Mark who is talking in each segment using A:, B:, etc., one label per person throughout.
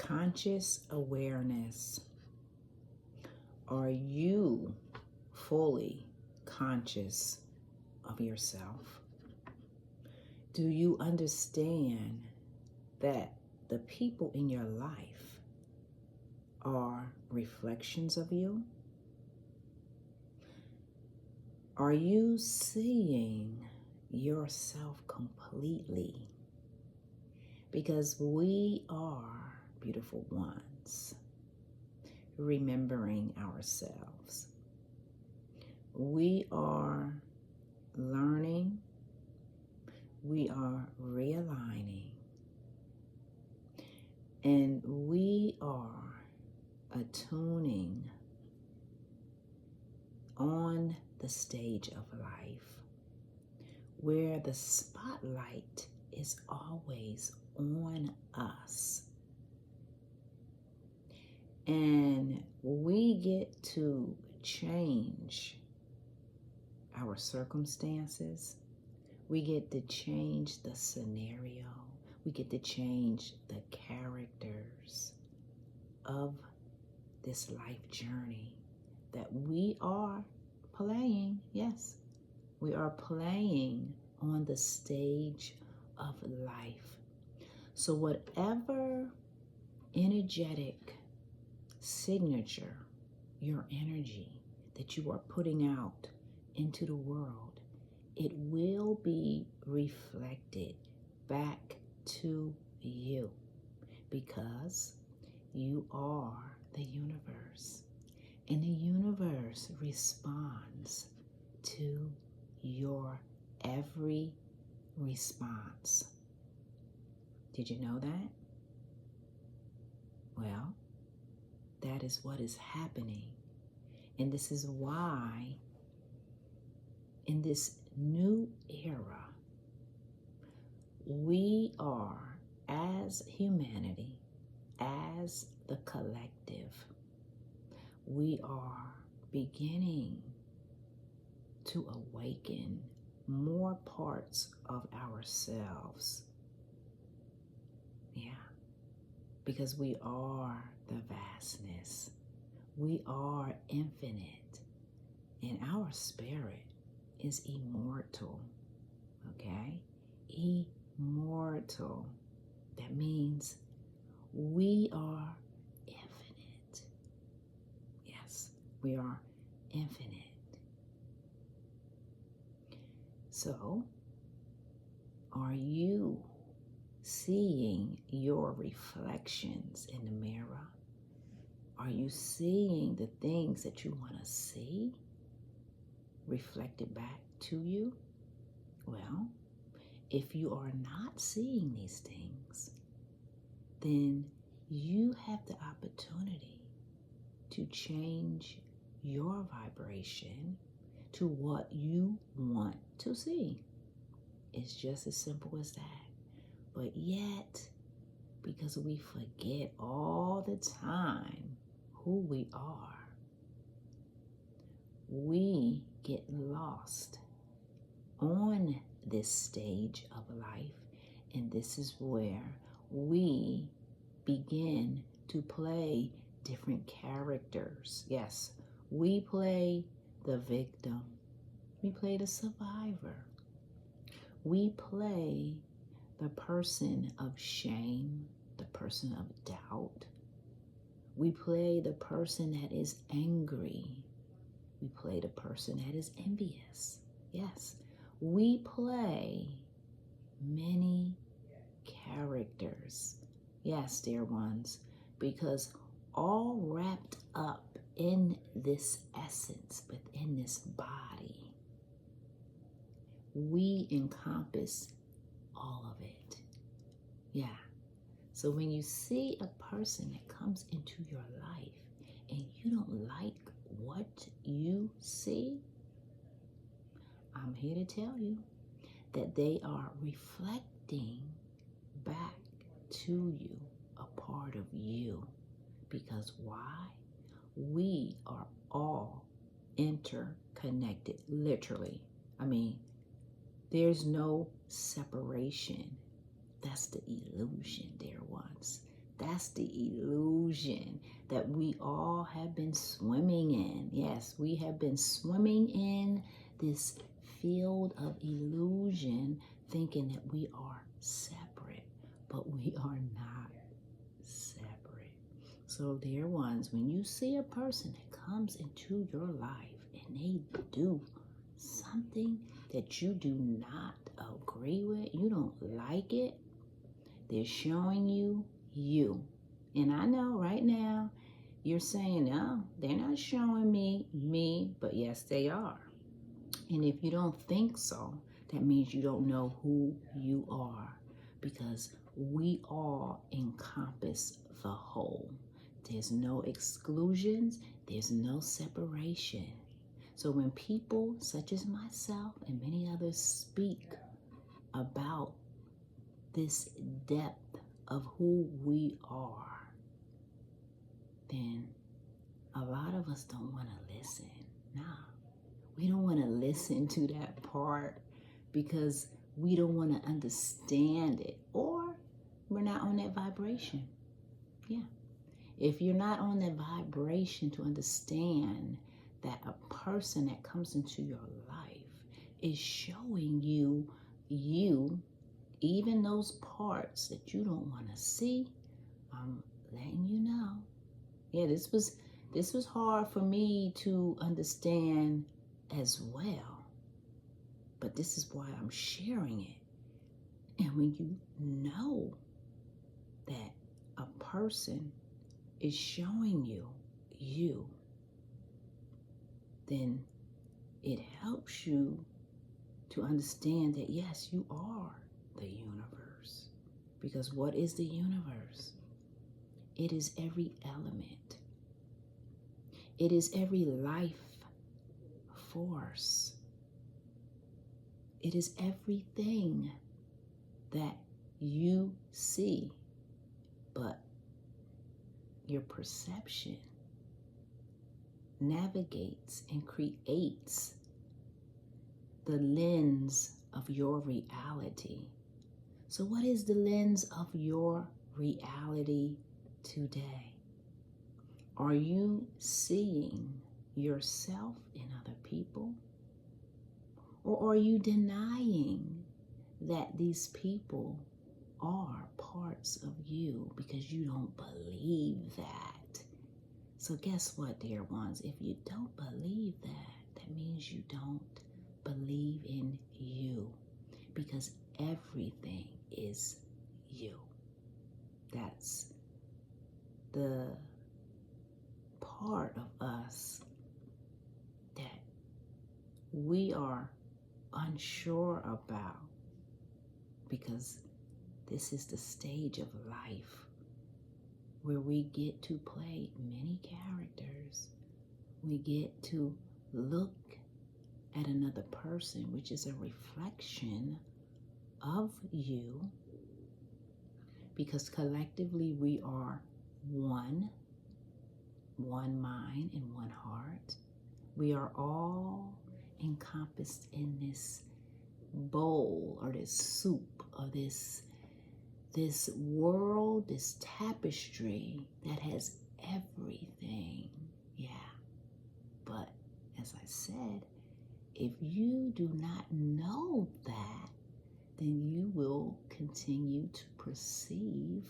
A: Conscious awareness. Are you fully conscious of yourself? Do you understand that the people in your life are reflections of you? Are you seeing yourself completely? Because we are beautiful ones, remembering ourselves. We are learning, we are realigning, and we are attuning on the stage of life where the spotlight is always on us. And we get to change our circumstances. We get to change the scenario. We get to change the characters of this life journey that we are playing. Yes, we are playing on the stage of life. So whatever energetic signature, your energy that you are putting out into the world, it will be reflected back to you because you are the universe, and the universe responds to your every response. Did you know that? Well, that is what is happening. And this is why in this new era, we are, as humanity, as the collective, we are beginning to awaken more parts of ourselves. Yeah, because we are the vastness. We are infinite, and our spirit is immortal. Okay? Immortal. That means we are infinite. Yes, we are infinite. So, are you seeing your reflections in the mirror? Are you seeing the things that you want to see reflected back to you? Well, if you are not seeing these things, then you have the opportunity to change your vibration to what you want to see. It's just as simple as that. But yet, because we forget all the time who we are, we get lost on this stage of life. And this is where we begin to play different characters. Yes, we play the victim. We play the survivor. We play the person of shame, the person of doubt. We play the person that is angry. We play the person that is envious. Yes, we play many characters. Yes, dear ones, because all wrapped up in this essence, within this body, we encompass all of it. Yeah. So when you see a person that comes into your life and you don't like what you see, I'm here to tell you that they are reflecting back to you a part of you. Because why? We are all interconnected, literally. I mean, there's no separation. That's the illusion, dear ones. That's the illusion that we all have been swimming in. Yes, we have been swimming in this field of illusion, thinking that we are separate, but we are not separate. So, dear ones, when you see a person that comes into your life and they do something that you do not agree with, you don't like it, they're showing you you. And I know right now you're saying, no, they're not showing me, but yes, they are. And if you don't think so, that means you don't know who you are, because we all encompass the whole. There's no exclusions, there's no separation. So when people such as myself and many others speak about this depth of who we are, then a lot of us don't want to listen. Nah, we don't want to listen to that part because we don't want to understand it, or we're not on that vibration. Yeah. If you're not on that vibration to understand that a person that comes into your life is showing you, even those parts that you don't want to see, I'm letting you know. Yeah, this was hard for me to understand as well. But this is why I'm sharing it. And when you know that a person is showing you, then it helps you to understand that yes, you are the universe. Because what is the universe? It is every element. It is every life force. It is everything that you see, but your perception navigates and creates the lens of your reality. So what is the lens of your reality today? Are you seeing yourself in other people? Or are you denying that these people are parts of you because you don't believe that? So guess what, dear ones? If you don't believe that, that means you don't believe in you, because everything is you. That's the part of us that we are unsure about, because this is the stage of life where we get to play many characters. We get to look at another person, which is a reflection of you, because collectively we are one mind and one heart. We are all encompassed in this bowl or this soup or this world, this tapestry that has everything. Yeah. But as I said, if you do not know that, then you will continue to perceive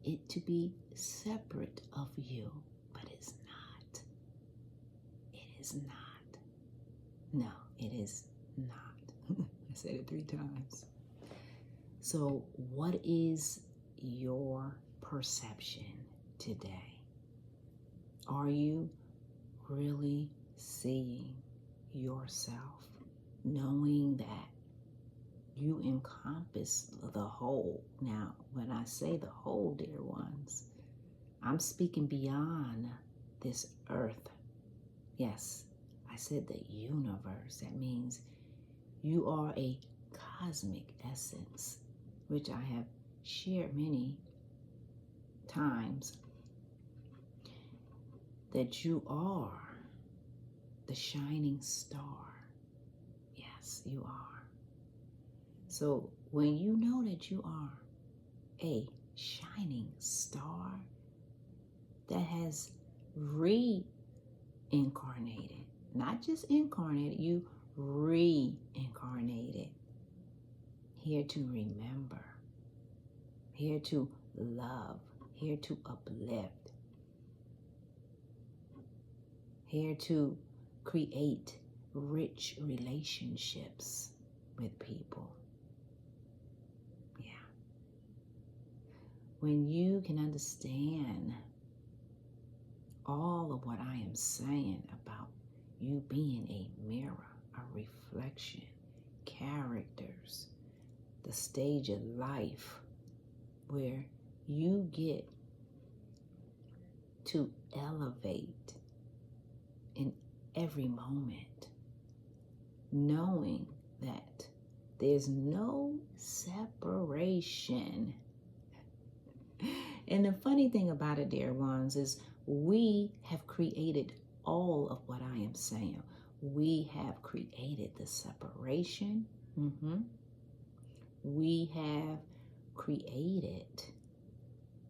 A: it to be separate of you. But it's not. It is not. No, it is not. I said it 3 times. So what is your perception today? Are you really seeing yourself, knowing that you encompass the whole? Now, when I say the whole, dear ones, I'm speaking beyond this earth. Yes, I said the universe. That means you are a cosmic essence, which I have shared many times, that you are the shining star. Yes, you are. So when you know that you are a shining star that has reincarnated, not just incarnated, you reincarnated, here to remember, here to love, here to uplift, here to create rich relationships with people. Yeah. When you can understand all of what I am saying about you being a mirror, a reflection, characters, the stage of life where you get to elevate in every moment, knowing that there's no separation. And the funny thing about it, dear ones, is we have created all of what I am saying. We have created the separation. We have created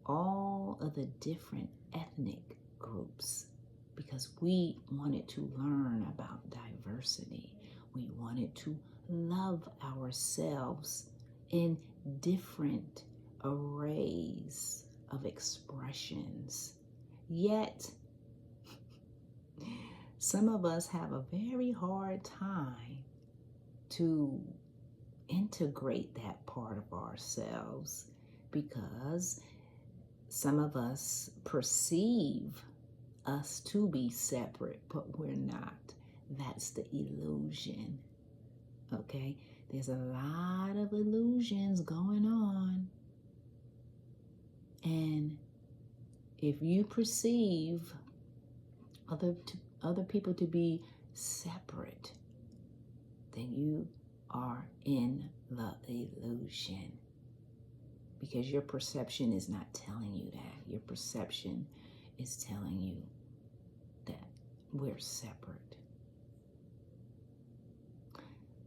A: all of the different ethnic groups because we wanted to learn about diversity. We wanted to love ourselves in different arrays of expressions. Yet, some of us have a very hard time to integrate that part of ourselves because some of us perceive us to be separate, but we're not. That's the illusion. Okay? There's a lot of illusions going on. And if you perceive other people to be separate, then you are in the illusion. Because your perception is not telling you that. Your perception is telling you that we're separate.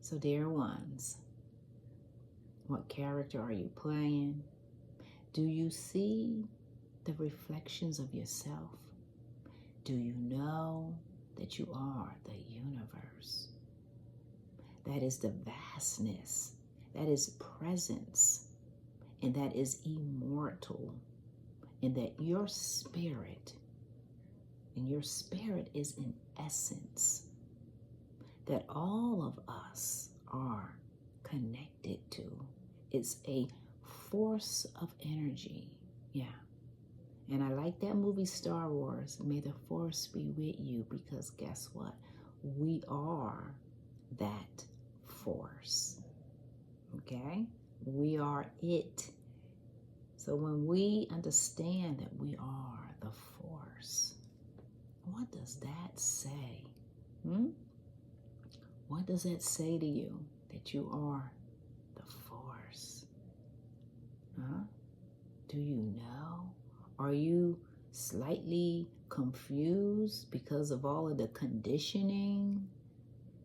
A: So, dear ones, what character are you playing? Do you see the reflections of yourself? Do you know that you are the universe? That is the vastness, that is presence, and that is immortal, and that your spirit, and your spirit is in essence, that all of us are connected to. It's a force of energy. Yeah. And I like that movie Star Wars, May the Force be with you, because guess what? We are that force. Okay? We are it. So when we understand that we are the force, what does that say? What does that say to you, that you are the force? Huh? Do you know? Are you slightly confused because of all of the conditioning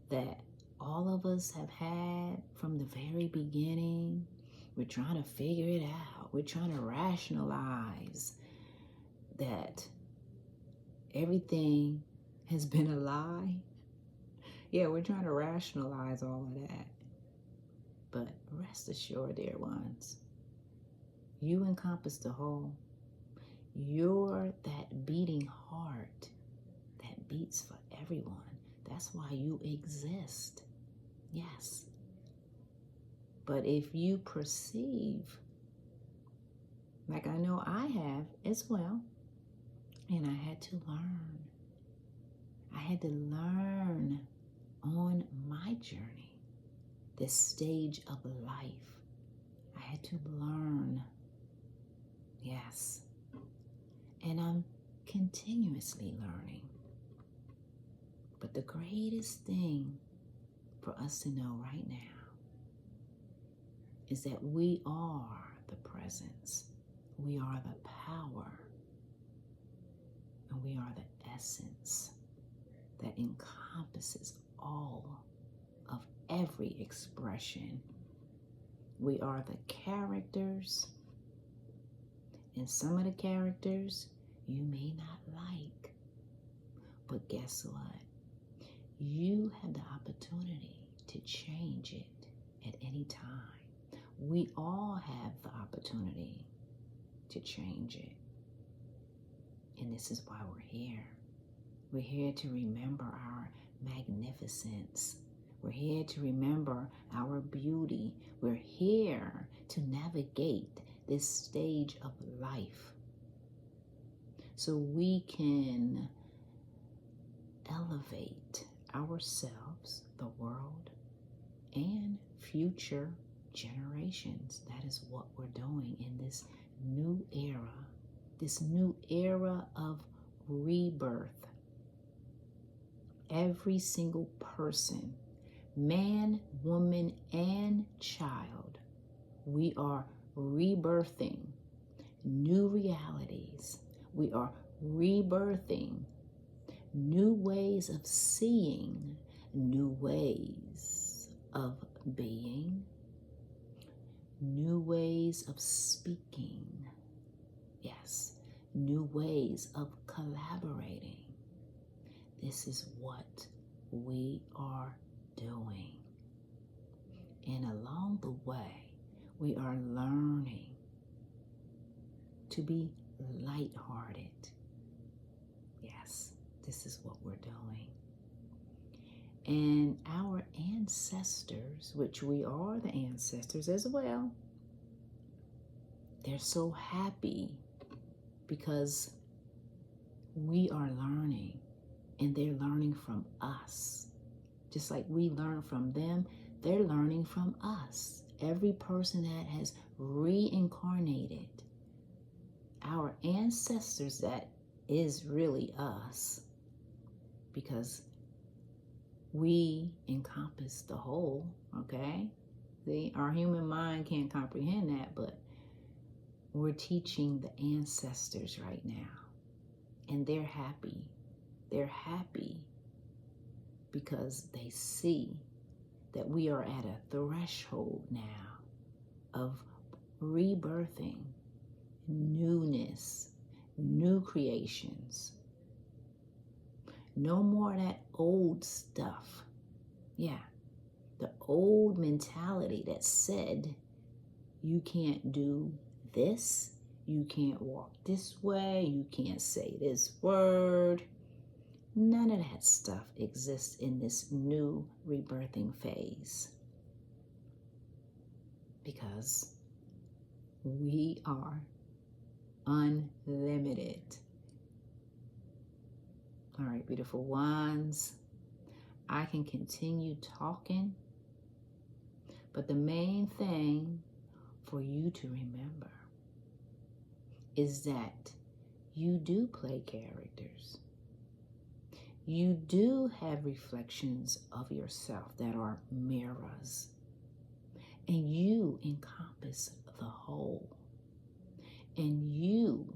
A: that all of us have had from the very beginning? We're trying to figure it out. We're trying to rationalize that everything has been a lie. Yeah, we're trying to rationalize all of that. But rest assured, dear ones, you encompass the whole. You're that beating heart that beats for everyone. That's why you exist. Yes. But if you perceive, like I know I have as well, and I had to learn. I had to learn on my journey, this stage of life. I had to learn. Yes. And I'm continuously learning. But the greatest thing for us to know right now is that we are the presence. We are the power. And we are the essence that encompasses all of every expression. We are the characters And some of the characters you may not like. But guess what? You have the opportunity to change it at any time. We all have the opportunity to change it. And this is why we're here. We're here to remember our magnificence. We're here to remember our beauty. We're here to navigate this stage of life so we can elevate ourselves, the world, and future generations. That is what we're doing in this new era of rebirth. Every single person, man, woman, and child, we are rebirthing new realities. We are rebirthing new ways of seeing, new ways of being, new ways of speaking. Yes, new ways of collaborating. This is what we are doing. And along the way, we are learning to be lighthearted. Yes, this is what we're doing. And our ancestors, which we are the ancestors as well, they're so happy because we are learning and they're learning from us. Just like we learn from them, they're learning from us. Every person that has reincarnated, our ancestors, that is really us, because we encompass the whole, okay? Our human mind can't comprehend that, but we're teaching the ancestors right now. And they're happy. They're happy because they see that we are at a threshold now of rebirthing, newness, new creations. No more of that old stuff. Yeah, the old mentality that said you can't do this, you can't walk this way, you can't say this word. None of that stuff exists in this new rebirthing phase, because we are unlimited. All right, beautiful ones. I can continue talking, but the main thing for you to remember is that you do play characters. You do have reflections of yourself that are mirrors, and you encompass the whole, and you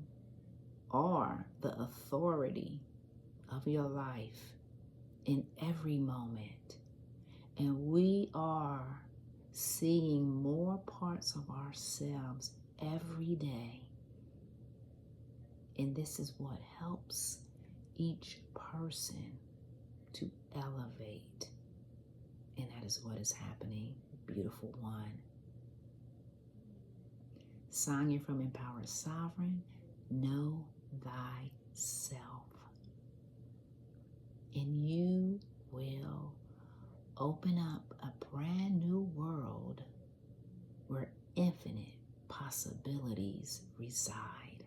A: are the authority of your life in every moment. And we are seeing more parts of ourselves every day. And this is what helps each person to elevate. And that is what is happening, beautiful one. Sonia from Empower Sovereign, know thyself. And you will open up a brand new world where infinite possibilities reside.